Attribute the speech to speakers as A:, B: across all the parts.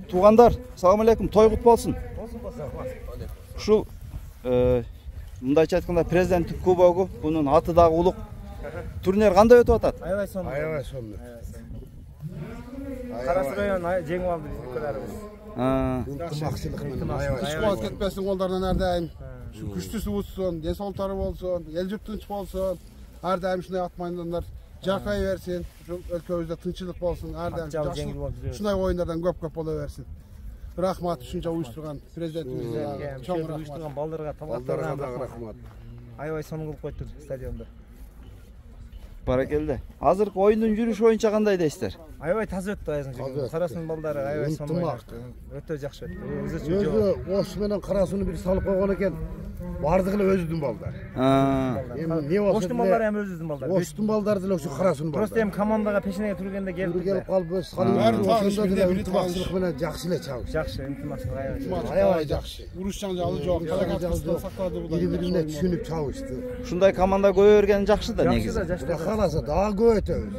A: Tuğanдар, assalamu alaikum. Toy kutlu olsun. Ушул мындайча айтканда президенттик кубогу, бунун аты дагы улук. Турнир кандай өтүп атат?
B: Аябай сонун.
C: Аябай сонун.
B: Карасы район жеңип алды биздикилерибиз.
C: Ынтымакчылык менен аябай. Ишкуат кетпесин колдордон ар дайым. Şu күчтүүсү болсун, ден соолуктары болсун, эл журт тынч болсун. Ар дайым ушундай ат майдандар жаркай берсин. Ушул өлкөбүздө тынччылык болсун. Ар дайым жакшылык. Ушундай оюндардан көп боло берсин. Рахмат ушунча уюштурган президентибизге чоң рахмат.
B: Уюштурган балдарга,
C: Балдарга рахмат.
B: Аябай сонун кылып койтур стадионду.
A: Баракелде. Азыркы оюндун жүрүшү боюнча кандай дейсиздер?
B: Аябай таза өттү айзын. Карасынын балдары аябай сонун ойношты. Өтө жакшы өттү.
C: Өзү ош менен карасыны бир салып койгон экен. Бардыгы эле өзүдүн балдары. Эми не болсо
B: Оштун балдары эми өзүдүн балдары.
C: Оштун балдары деле ушу карасынын балдары.
B: Просто эми командага пешенеге түргенде келип
C: калып өз ошондо деле ынтымакчылык менен жакшы эле чабыш.
B: Жакшы ынтымакчылык
C: аябай жакшы.
D: Уруш жаңжалы жок, талакаттыкты сактады булар.
C: Бири-бирине түшүнүп чабышты.
A: Ушундай команда көбөйбөргөн жакшы да негизи.
C: Кудай кааласа дагы көбөйтөбүз.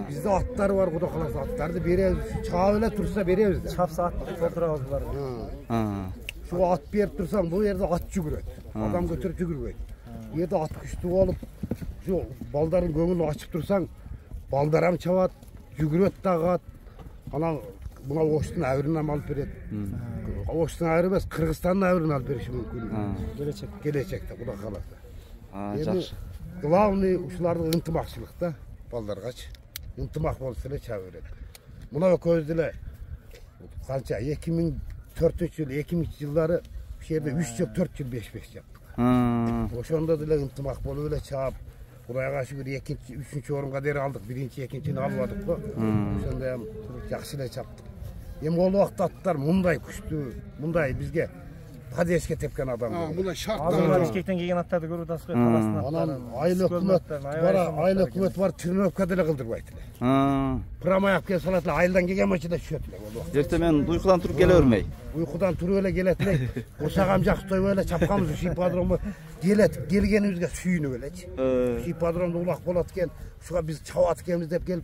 C: Бизде аттар бар, Кудай кааласа аттарды беребиз. Чаап эле турса беребиз да.
B: Чапса ат толтурабыз булар.
C: Şu at berip tursan bu yerde at жүгүрөт. Адам көтөрүп жүгүрбөйт. Жерде at күчтүү болуп, şu балдардын көңүлүн ачып турсаң, балдарам чабат, жүгүрөт дагы ат. Анан буга Оштун абырын алып берет. Оштун абыры эмес, Кыргызстандын абырын алып бериши мүмкүн. Келечекте Кудай кааласа.
A: Жакшы.
C: Главный ушулардын ынтымакчылыкта балдаргачы. Ынтымак болсо эле чаба берет. Мына көз деле канча 2004-жыл, 2000-жылдары bu жерде 3 жыл, 4 жыл 5-5 жаптык. Ошондо деле ынтымак болуп эле чаап, Кудайга шүгүр 2-, 3-чү орунга дери алдык, 1-чи, 2-чини албадык го. Ошондо эм жакшы эле чаптык. Эми ол убакта аттар мындай күчтүү, мындай бизге падешке тепкен адам.
D: Мындай шарттар.
B: Азыр Бишкектен келген аттарды көрүп атасыз го, таластын аттарын.
C: Анан айыл өкмөт бар, тренировка деле кылдырбайт эле. Промай алып келип салат эле, айылдан келген машина түшөт эле ол убакта.
A: Эртең мен уйкудан туруп келе бермей.
C: Уйкудан туруп эле келет эле. Ошагам жактойбой эле чапканбыз ушу ипподромго келет, келгенибизге сүйүнүп элечи. Ипподромдо улак болот экен, ушуга биз чабат экенбиз деп келип,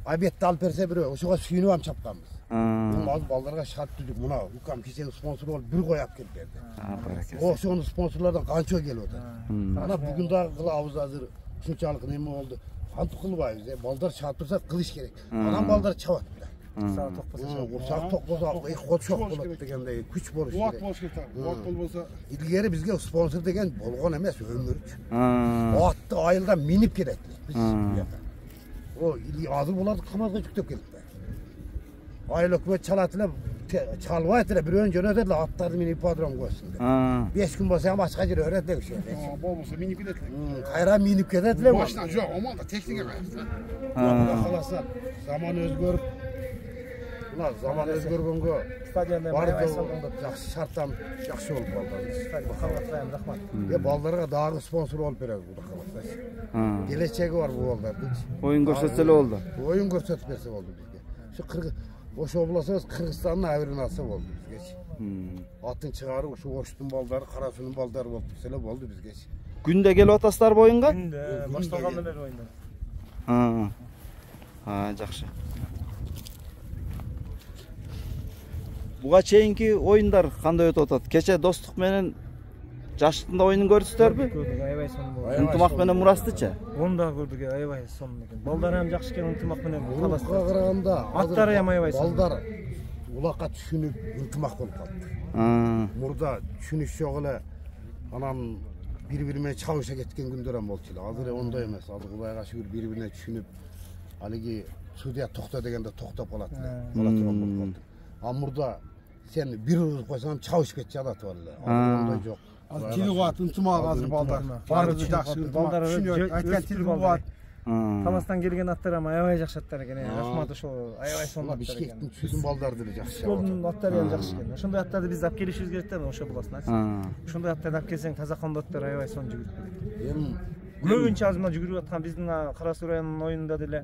C: обедти алып берсе бирөө, ошого сүйүнүп ам чапканбыз. Ал балдарга шарт түзүп, мына укам кечеги спонсор болуп бир кой алып келип берди. Ошону спонсорлордон канча келип атат. Ана бүгүн дагы кылабыз азыр ушунчалык неме болду. Кантип кылбайбыз, балдар чаап турса кылыш керек. Анан балдар чабат.
B: Саат токпосо.
C: Саат токпосо кочок болот дегендей күч болуш керек.
D: Убакыт болуш керек. Убакыт болбосо
C: илгери бизге спонсор деген болгон эмес, өмүрчү. Атты айылдан минип келет биз. О, азыр буларды камазга жүктөп келип. Айыл өкмөт чалат эле, чалбайт эле, бирөөнү жөнөтөт эле, аттарды минип ипподром койсун деп. 5 күн болсо ham ачка жер өрөт эле ушул жерде.
D: болбосо минип кетет эле.
C: Кайра минип кетет эле.
D: Машина жок, омонда техника кайсы.
C: Кудай кааласа, заман өзгөрүп, мына заман өзгөргөнгө
B: Стадиондо аябай сонун
C: жакшы шарттан жакшы болуп калды.
B: Калгатайм, рахмат.
C: Балдарга дагы спонсор болуп беребиз, Кудай кааласа. Келечеги бар бул балдардын.
A: Оюн көрсөтсө эле болду.
C: Оюн көрсөтүп берсе болду бизге. Ушу ошо болсо Кыргызстандын абырын алса болду бизгечи. Атын чыгарып ушу Оштун балдары, Карасунун балдары болуп турса эле болду бизгечи.
A: Күндө келип атасыздар оюнга?
B: Күндө башталгандан бери оюндар.
A: Жакшы. Буга чейинки оюндар кандай өтүп атат? Кече Достук менен Жаштыкта оюнун көрдүңүздөрбү?
B: Көрдүк, аябай сонун болду.
A: Ынтымак менен Мурастычы?
B: Onu da gördük, aябай сонун экен. Балдар ham жакшы экен, ынтымак менен
C: талашта. Караганда
B: аттары ham аябай сонун.
C: Балдар улакка түшүнүп ынтымак болуп калды. Мурда түшүнүш жок эле, анан бири-бири менен чабыша кеткен күндөр ham болчу эле. Азыр ондой эмес. Азыр Кудайга шүгүр бири-бирине түшүнүп, алиги судья токто дегенде токтоп калат эле. Кала турган болуп калды. А мурда сен бир узуп койсоң чабышып кетчү атат эле. Азыр ондой жок.
D: Азыр тили кубат, ынтымак азыр балдар. Баары жакшы,
B: балдар
D: айткан тили кубат.
B: Таластан келген аттар ham аябай жакшы аттар экен. Рахмат ошо аябай сонун аттар экен.
C: Бишкектин түзүн балдары деле жакшы.
B: Ошонун аттары ham жакшы экен. Ошондой аттарды биз алып келишибиз керек да, ошо буласын. Ошондой аттарды алып келсең таза кондо аттар аябай сонун жүгүрүп кетет.
C: Эми
B: көбүнчө азыр мына жүгүрүп аткан биздин Кара Суу районунун оюнунда деле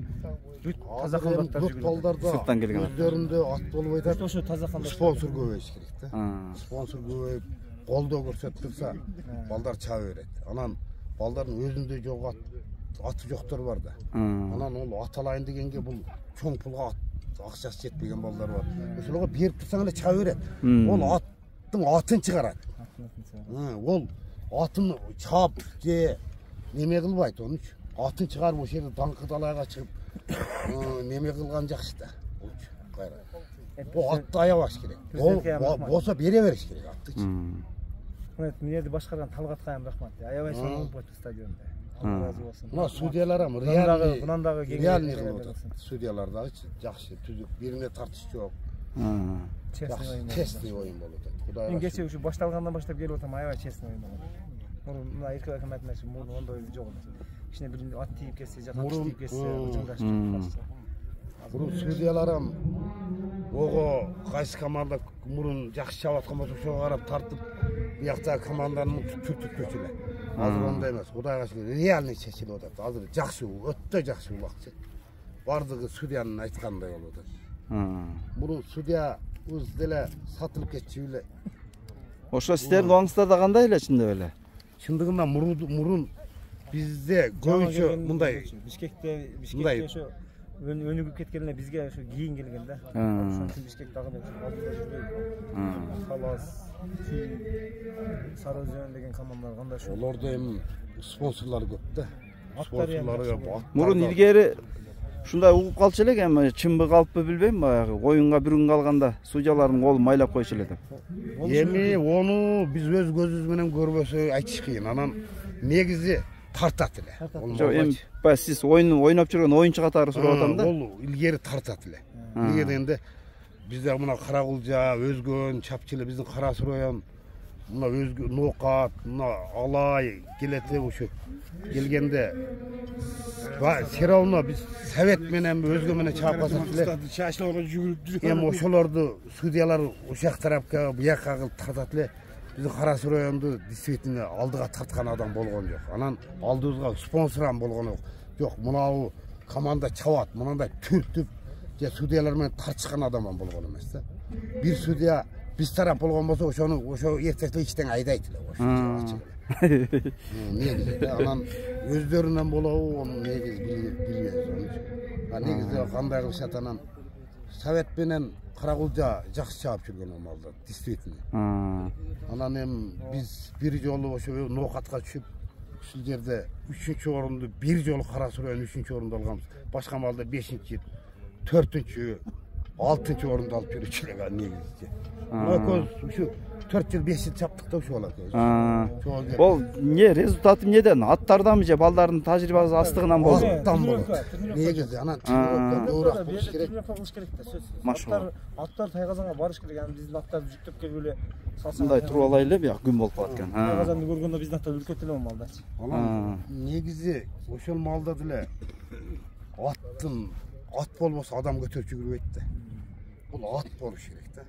B: таза кондо аттар жүгүрүп.
C: Балдарда
A: сырттан келген
C: өздөрүндө ат болуп атат.
B: Ошо таза кондо
C: спонсор көбөйүш керек да. Спонсор көбөйүп, колдоо көрсөтүп турса, балдар чаба берет. Анан балдардын өзүндө жок аты жоктор бар да. Анан ол ат алайын дегенге бул чоң пулга акчасы жетпеген балдар бар. Ошолорго берип турсаң эле чаба берет. Ол аттың атын чыгарат. Ол атын чап же неме кылбайт, onun үчүн атын чыгарып ошол жерде даңкы талайга чыгып неме кылган жакшы да. Кайра. Бу атты аябаш керек. Болсо бере бериш керек атты.
B: Мына жерде башкарган Талгатка ham рахмат. Аябай соңуп койду стадионда. Allah razı olsun.
C: Мына судьялар ham реальный кылып атат. Судьялар дагы жакшы, түзүк, бирине тартыш жок. Честный оюн болуп атат. Кудайга.
B: Мен кече ушу башталгандан баштап келип атам, аябай честный оюн болот. Мына эркек акиматтын иши мурун ондой жок эле. Кичине бир ат тийип кетсе, же качып тийип кетсе, жыңдашып.
C: Мурун судьялар ham ого кайсы команда мурун жакшы чабып аткан болсо ошого карап тартып, биякта команданын түртүп көчүлө. Азыр ондай эмес. Кудайга шүгүр, реальный чечилип атат. Азыр жакшы, өтө жакшы убакчы. Бардыгы судьянын айткандай болуп атат. Мурун судья өз деле сатылып кетчү эле.
A: Ошо сиздердин оңуңузда кандай эле чындап эле?
C: Чындыгында мурун бизде көбүнчө мындай
B: Бишкекте ошо өнүгүп кеткенде бизге ошо кийин келген да. Ошон үчүн Бишкек дагы алдыда жүрбөйт. Талас, Сары Өзөн деген командалар кандай ошо.
C: Олордо эми спонсорлор көп да. Спонсорлорго бат.
A: Мурун илгери ушундай угуп калчу элек, эми чынбы калппы билбейм, баягы оюнга бир күн калганда судьялардын колун майлап койчу эле деп.
C: Эми ону биз өз көзүбүз менен көрбөсө айтыш кыйын. Анан негизи тартат эле.
A: Жок, эми сиз ойноп жүргөн оюнчу катары сурап атам да.
C: Ол илгери тартат эле. Эмне дегенде бизде мына Каракулжа, Өзгөн, Чапчылы, биздин Кара Суроян, мына Өзгөн, Ноокат, мына Алай келет ошо. Келгенде все равно биз совет менен Өзгөн менен чаап калсак эле.
D: Чачларга жүгүрүп жүрөт.
C: Эми ошолорду судьялар ошак тарапка, буяка кылып тартат эле. Биздин Кара Суроянды действительно алдыга тарткан адам болгон жок. Анан алдыбызга спонсор ham болгон жок. Мынау команда чабат, мынандай түртүп же судьялар менен тартышкан адам ham болгон эмес да. Бир судья биз тарап болгон болсо ошо эртекте иштен айдайт эле ошо. Негизи анан өздөрүнөн болобу, onu негизи билбейбиз. Негизи кандай кылышат анан совет менен Каракулжа жакшы чаап жүргөн амалда, действительно. Анан эми биз бир жолу ошо Ноокатка түшүп, ушул жерде 3-чү орунду бир жолу Кара Суроян 3-чү орунду алганбыз. Башка малда 5-чи, 4-чү, 6-чы орунду алып жүрүчү эле негизи. Көз ушу 4 жыл 5 жыл чаптык да ушул алат.
A: Бул эмне результаты эмнеден? Аттардамы же балдардын тажрыйбасы астыгынан болду?
C: Аттан болот. Негизи анан чоңураак болуш керек.
A: Машалла.
B: Аттар Тайгазанга барыш керек. Аны биздин аттарды жүктөп келип эле
A: Мындай туруп алайлы эле, бияк күн болуп калат экен.
B: Тайгазанды көргөндө биздин аттар үлкөт эле малдачы.
C: Негизи ошол малда деле ат болбосо адам көтөрүп жүгүрбөйт да. Бул ат болуш керек да.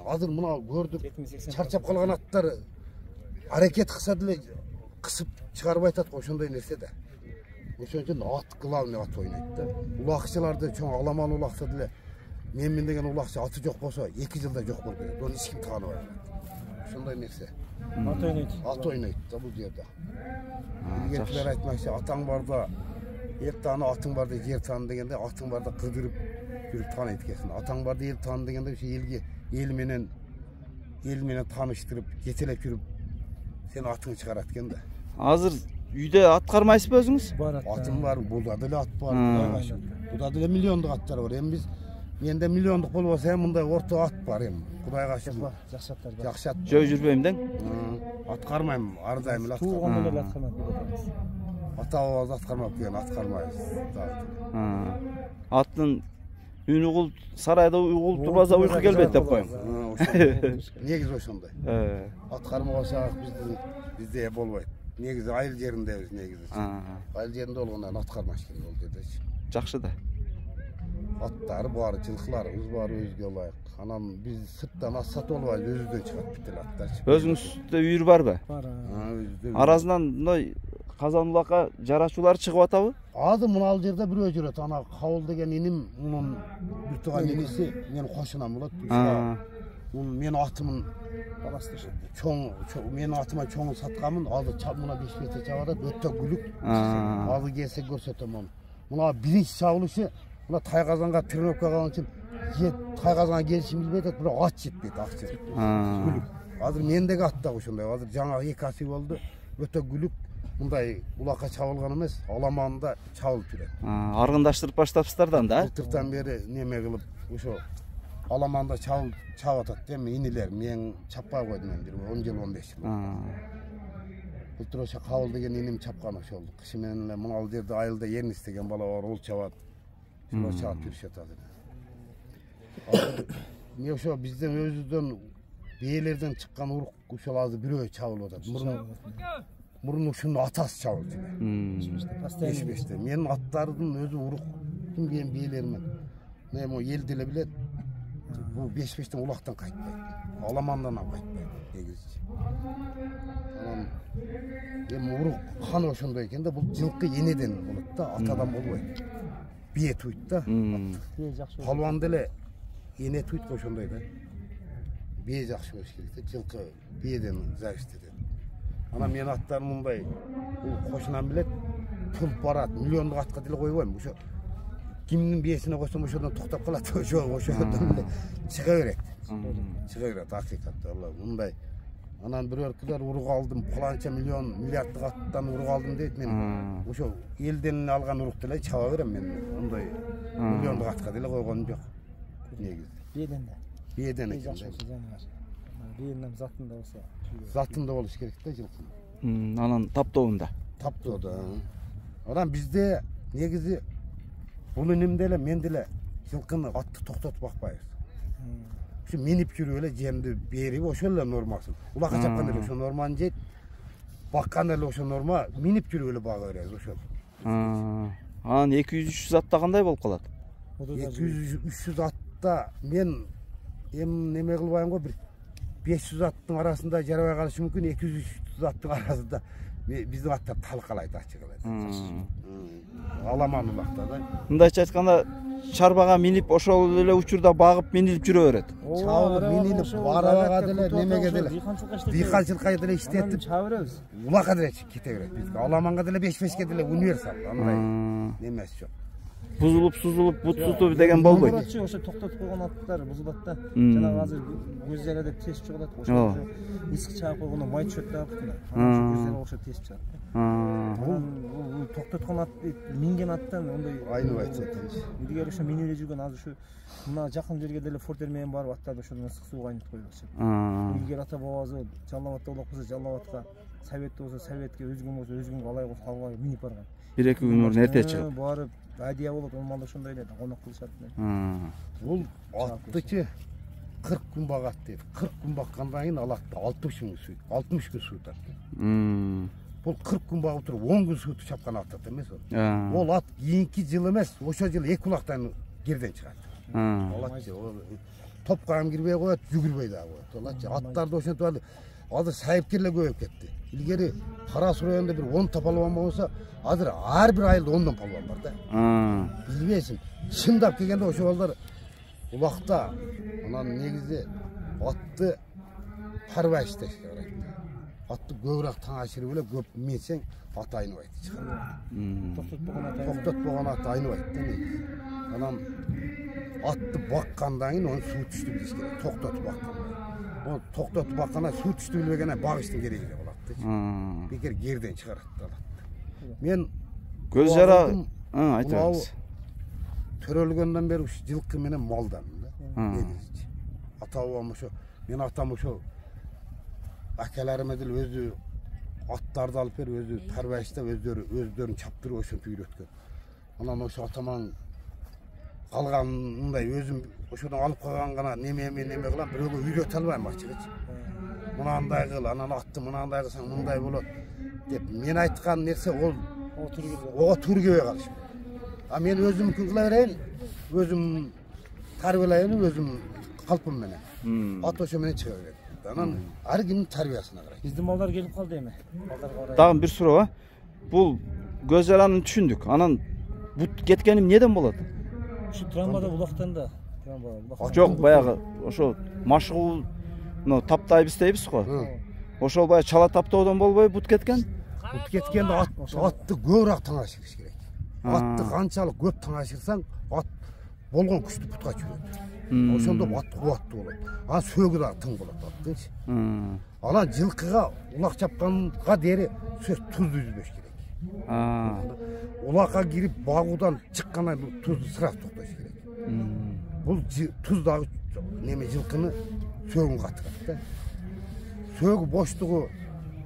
C: Азыр мына көрдүк, чарчап калган аттар аракет кылса деле кысып чыгарып айтат, ошондой нерсе да. Ошон үчүн ат главный ат ойнойт да. Улакчыларды чоң аламан улакса деле мен деген улакчы аты жок болсо 2 жылда жок болуп кетет. Оны эч ким тааныбай калат. Ошондой нерсе.
B: Ат ойнойт.
C: Ат ойнойт да бул жерде. Илгерчилер айтмакчы, атаң барда эл тааны, атың барда жер тааны дегенде, атың барда кыдырып жүрүп тааныйт экенсиң. Атаң барда эл тааны дегенде ошо эл менен тааныштырып, жетелеп жүрүп сен атыңды чыгарат экен да.
A: Азыр үйдө ат кармайсызбы өзүңүз?
B: Бар ат.
C: Атым бар, буда деле ат бар. Буда деле миллиондук аттар бар. Эми менде миллиондук болбосо эми мындай орто ат бар эми. Кудайга шүгүр.
B: Жакшы аттар бар.
C: Жакшы ат.
A: Жөө жүрбөйм дең.
C: Ат кармайм, ар дайым эле ат.
B: Тууган эле ат кармап кетебиз.
C: Ата-бабабыз ат кармап келген, ат кармайбыз.
A: Аттын үнү кул сарайда угулуп турбаса уйку келбейт деп коем.
C: Негизи ошондой. Ат кармабасак бизде болбойт. Негизи айыл жериндебиз негизи. Айыл жеринде болгондон ат кармаш керек ол жердечи.
A: Жакшы да.
C: Аттар бар, жылкыларыбыз бар өзгө ылайык. Анан биз сырттан ат сатып албайбыз, өзүбүздөн чыгат бүт эле аттарчы.
A: Өзүңүздө үйүр барбы?
B: Бар.
C: Өзүбүздө.
A: Аразынан мындай Казан улакка жарачуулар чыгып атабы?
C: Азыр мына ал жерде бирөө жүрөт. Ана Кабыл деген иним, мунун бир тууган иниси, менин кошунам болот. Мен атымын чоң, менин атыма чоң сатканмын. Азыр мына 5 метр чабат, өтө күлүк. Азыр келсе көрсөтөм аны. Мына биринчи чабылышы Mına Tayqazanға тренировка калган үчүн Тайқазанға келишим билбей атат, бирок ат жетпейт, акча жетпейт. Күлүк. Азыр мендеги ат да ошондой. Азыр жаңа 2 аси болду. Өтө күлүк. Мындай улакка чабылган эмес, аламанда чабылып жүрөт.
A: Аргындаштырып баштапсыздар да?
C: Былтыртан бери неме кылып, ошо аламанда чабып атат да, инилер мен чаппай койдум мен 10 жыл 15 жыл. Былтыр ошо Кабыл деген иним чапкан ошол. Кышы менен эле мына жерде айылда Ернис деген бала бар, ол чабат. Ошо чабып жүрүшөт азыр. Мен ошо бизден өзүбүздөн бээлерден чыккан урук ошол азыр бирөө чабылып атат. Мурун ушунун атасы чабылып жүрөт. Эшбеште. Менин аттардын өзү уруктун бээлеримен. Мен могу элди эле билет. Бул Бешбештен улактан кайтпайт. Аламандан кайтпайт негизи. Анан эми урук каны ошондой экен да, бул жылкы энеден болот да, атадан болбойт. Бие туйт да. Палван деле эне туйт ошондой да. Бие жакшы болуш керек да, жылкы биеден зависит этет. Анан менин аттарым мындай, бул кошунан билет, тулуп барат, миллиондук атка деле койбойм. Ошо кимдин биесине койсом ошодон токтоп калат, ошодон чыга берет. Чыга берет акыйкатта, алла мындай. Анан бирөөлөр урук алдым, паланча миллион, миллиарддык аттан урук алдым дейт. Мен ошо элден алган урукту эле чаба берем мен. Мындай миллиондук атка деле койгонум жок. Негизи.
B: Биеден да.
C: Биеден экен.
B: Биенин затында болсо.
C: Затында болуш керек да жылкы.
A: Анан таптоонда.
C: Таптоодо. Анан бизде негизи бул инемде эле мен деле жылкыны атты токтотуп бакпайбыз. Şu minip жүрүп эле жемди берип ошол эле нормасын. Улакка чапкан эле ошо норманы жейт. Баккан эле ошо норма, минип жүрүп эле бага беребиз ошол.
A: Анан 200-300 атта кандай болуп калат?
C: 200-300 атта мен эми неме кылбайм го, бир 500 аттын арасында жарабай калышы мүмкүн, 200-300 аттын арасында биздин аттар талкалайт, ачык эле. Аламан улакта да.
A: Мындайча айтканда чарбага минип ошол эле учурда багып минилип жүрө берет.
C: Чабылып минилип арабага деле немеге деле дыйканчылыкка деле иштетип
B: чаба беребиз.
C: Улакка деле кете берет. Биз аламанга деле 5-5ке деле универсал. Андай немеси жок.
A: Бузулуп, сузулуп, бут сутуп деген болбойт.
B: Ошо токтотуп койгон аттар бузулат да. Жанагы азыр көз жара деп тез чыгат. Ошо ысык чаап койгондо май түшөт да бутуна. Ошо көз жара ошо тез чыгат. Бул токтоткон ат, минген аттан ондай
C: айныбайт экен.
B: Илгери ошо минеле жүргөн азыр ушу мына жакын жерге деле фортер менен барып аттарды ошодон ысык сууга айнытып койбокчу. Илгери ата бабабыз Жалал Абадта болуп калса Жалал Абадка, Советте болсо Советке, өзгөн болсо өзгөнгө алай болсо албай минип барган.
A: 1-2 күн мурун эрте чыгып.
B: Барып адия болот, ол малда ошондой эле конок кылышат.
C: Бул аттычы 40 күн багат дейт. 40 күн баккандан кийин алатты 60 миң сүйт, 60 күн суутат. Бул 40 күн багып туруп 10 күн суутуп чапкан ат эмес ол. Ол ат кийинки жыл эмес, ошо жыл 2 улактан кирден чыгат. Алатчы топко ham кирбей коет, жүгүрбөй да коет. Аттарды ошентип алды. Азыр сайыпкерлер көбөйүп кетти. Илгери Карасуу районунда бир 10 палван болсо, азыр ар бир айылда 10 палван бар да. Билбейсиң. Чындап келгенде ошо балдар улакта анан негизи атты парбашташ керек. Атты көбүрөөк таң ашырып эле көп минсең ат айныбайт. Токтотпогон ат айныбайт да негизи. Анан атты баккандан кийин оны суу түштү билиш керек. Токтотуп баккандан. Ол токтотуп бакканда суу түштү билбегенде багыштын кереги жок болот да. Бекер керден чыгарат да алат. Мен
A: көз жара айтыңыз.
C: Төрөлгөндөн бери ушу жылкы менен малдамын да. Негизи. Ата-бабам ошо, мен атам ошо акаларыма деле өзү аттарды алып берип, өзү тарбаштап, өздөрүн чаптырып ошентип үйрөткөн. Анан ошо атаман калган мындай өзүм ошодон алып калган гана неме кылам, бирөөгө үйрөтө албайм ачыгычы. Мынандай кыл, анан атты мынандай кылсаң мындай болот деп мен айткан нерсе ол ого туура келбей калышы. А мен өзүмкүн кыла берейин, өзүм тарбиялайын, өзүм калпым менен. Ат ошо менен чыга берет. Анан ар кимдин тарбиясына карайт.
B: Биздин балдар келип калды эми.
A: Дагы бир суроо, бул көз жараны түшүндүк. Анан бут кеткеним неден болот?
B: Ушу травмада улактанда.
A: Жок, баягы ошо машыгуу таптайбыз дейбиз го. Ошол баягы чала таптоодон болбой бут кеткен?
C: Бут кеткенде атты көбүрөөк таң ашырыш керек. Атты қаншалық көп таңашырсаң, ат болған күшті пұтқа жүреді. Ошондо ат қуатты болады. А сөгі дағы тың болады аттыңшы. Ала жылқыға улақ чапқанға дері сөз тұзды үзбеш керек. Улаққа кирип бағудан шыққаннан тұзды сырақ тоқташ керек. Бұл тұздағы неме жылқыны сөгін қатырады. Сөгі боштығы,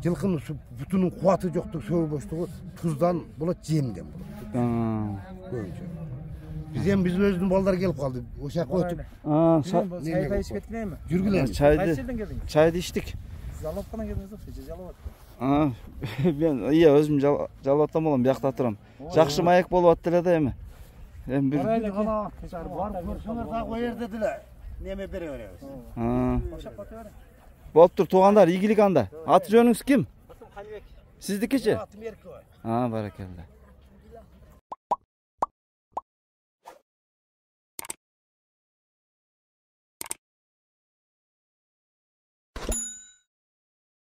C: жылқының бұтының қуаты жоқты сөгі боштығы тұздан болады, жемден болады. Bizden bizim özünün balları gelip kaldı. O şaka oturup.
B: Çay içip etmeye mi?
C: Jürgülen.
A: Çaydı içtik.
B: Жалапкана келдіңіз бе? Жалап
A: Ben iya özüm жалаптан болам, бияқта тұрам. Жақшы маяк болып аттыр да эми.
C: Бір көрсіңер дағы ойер деділер. Неме бере береміз.
A: Болып тұр, туғандар, игілік анда. Аты жөніңіз кім?
C: Атым Қалибек.
A: Сіздікі ше?
C: Атым Еркі бар.
A: Баракалла.